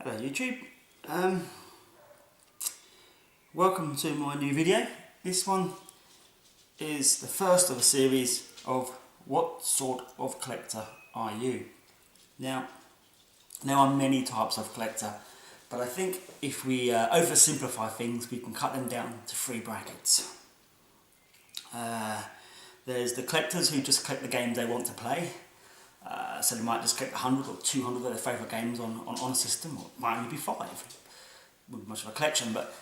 Hello YouTube, welcome to my new video. This one is the first of a series of what sort of collector are you? Now there are many types of collector, but I think if we oversimplify things we can cut them down to three brackets. There's the collectors who just collect the games they want to play. So they might just collect 100 or 200 of their favourite games on a system, or it might only be 5. Wouldn't be much of a collection, but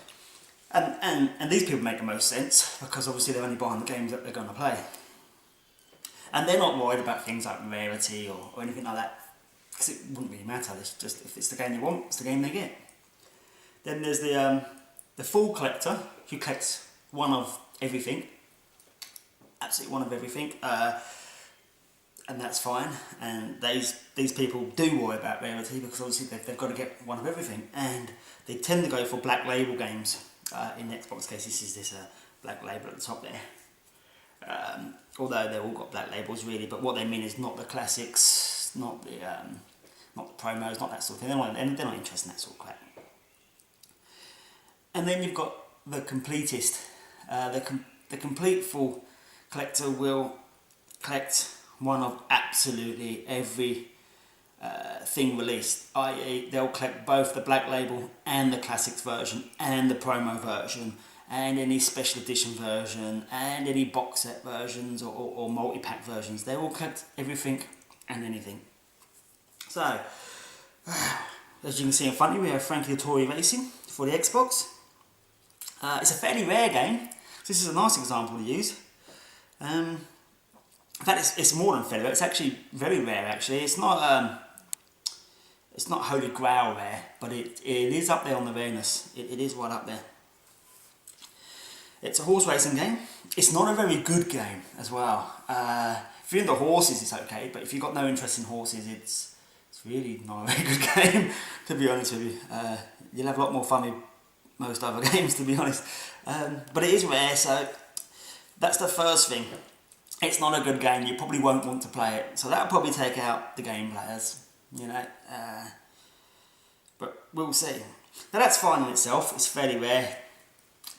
and these people make the most sense because obviously they're only buying the games that they're going to play. And they're not worried about things like rarity or anything like that, because it wouldn't really matter. It's just, if it's the game they want, it's the game they get. Then there's the full collector who collects one of everything, absolutely one of everything. And that's fine, and these people do worry about rarity because obviously they've got to get one of everything, and they tend to go for black label games. In the Xbox case, this is black label at the top there. Although they've all got black labels really, but what they mean is not the classics, not the promos, not that sort of thing. They're not interested in that sort of crap. And then you've got the completist. The complete full collector will collect one of absolutely every thing released, i.e. they'll collect both the black label and the classics version and the promo version and any special edition version and any box set versions or multi-pack versions. They will collect everything and anything. So, as you can see in front of you, we have catagory Racing for the Xbox. It's a fairly rare game, so this is a nice example to use. In fact, it's more than fairly rare. It's actually very rare. Actually, it's not holy grail rare, but it is up there on the rareness. It is right up there. It's a horse racing game. It's not a very good game as well. If you're into horses, it's okay, but if you've got no interest in horses, it's really not a very good game. To be honest with you, you'll have a lot more fun with most other games, to be honest. But it is rare, so that's the first thing. It's not a good game, you probably won't want to play it, so that'll probably take out the game players, you know, but we'll see. Now that's fine in itself, it's fairly rare,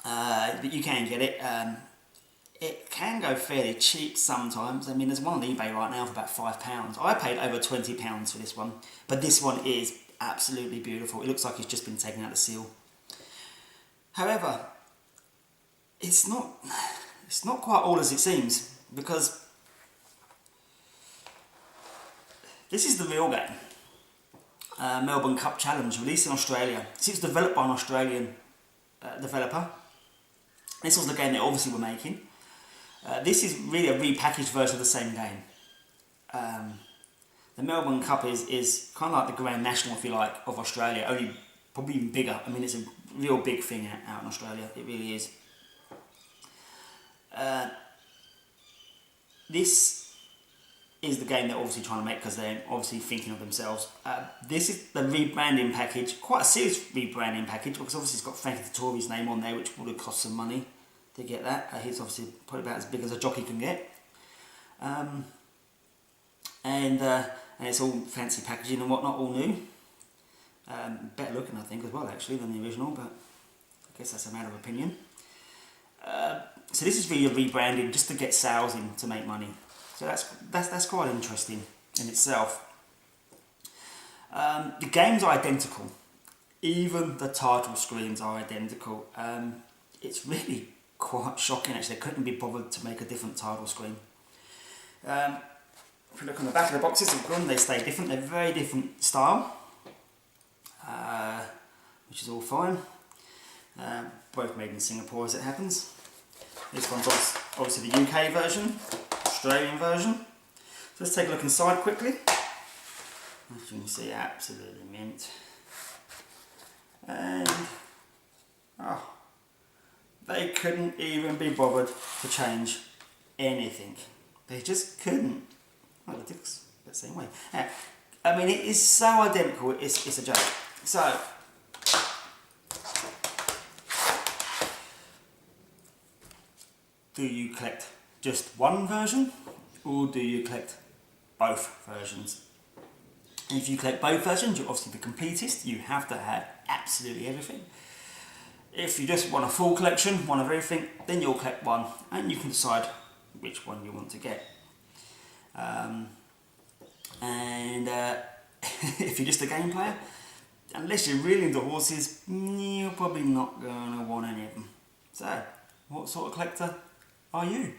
but you can get it. It can go fairly cheap sometimes. I mean, there's one on eBay right now for about £5. I paid over £20 for this one, but this one is absolutely beautiful. It looks like it's just been taken out of the seal. However, it's not quite all as it seems, because this is the real game. Melbourne Cup Challenge, released in Australia. It was developed by an Australian developer. This was the game they obviously were making. This is really a repackaged version of the same game. The Melbourne Cup is kind of like the Grand National, if you like, of Australia, only probably even bigger. I mean, it's a real big thing out in Australia, it really is. This is the game they're obviously trying to make because they're obviously thinking of themselves. This is the rebranding package, quite a serious rebranding package, because obviously it's got Frankie Dettori's name on there, which would have cost some money to get that. He's obviously probably about as big as a jockey can get. And it's all fancy packaging and whatnot, all new. Better looking, I think, as well, actually, than the original, but I guess that's a matter of opinion. So this is really a rebranding just to get sales in, to make money. So that's quite interesting in itself. The games are identical. Even the title screens are identical. It's really quite shocking, actually. They couldn't be bothered to make a different title screen. If you look on the back of the boxes, they stay different. They're very different style, which is all fine. Both made in Singapore, as it happens. This one's obviously the UK version, Australian version. So let's take a look inside quickly. As you can see, absolutely mint. And they couldn't even be bothered to change anything. They just couldn't. Well, the dick's the same way. I mean, it is so identical, it's a joke. So, do you collect just one version, or do you collect both versions? If you collect both versions, you're obviously the completist. You have to have absolutely everything. If you just want a full collection, one of everything, then you'll collect one, and you can decide which one you want to get. If you're just a game player, unless you're really into horses, you're probably not going to want any of them. So, what sort of collector are you?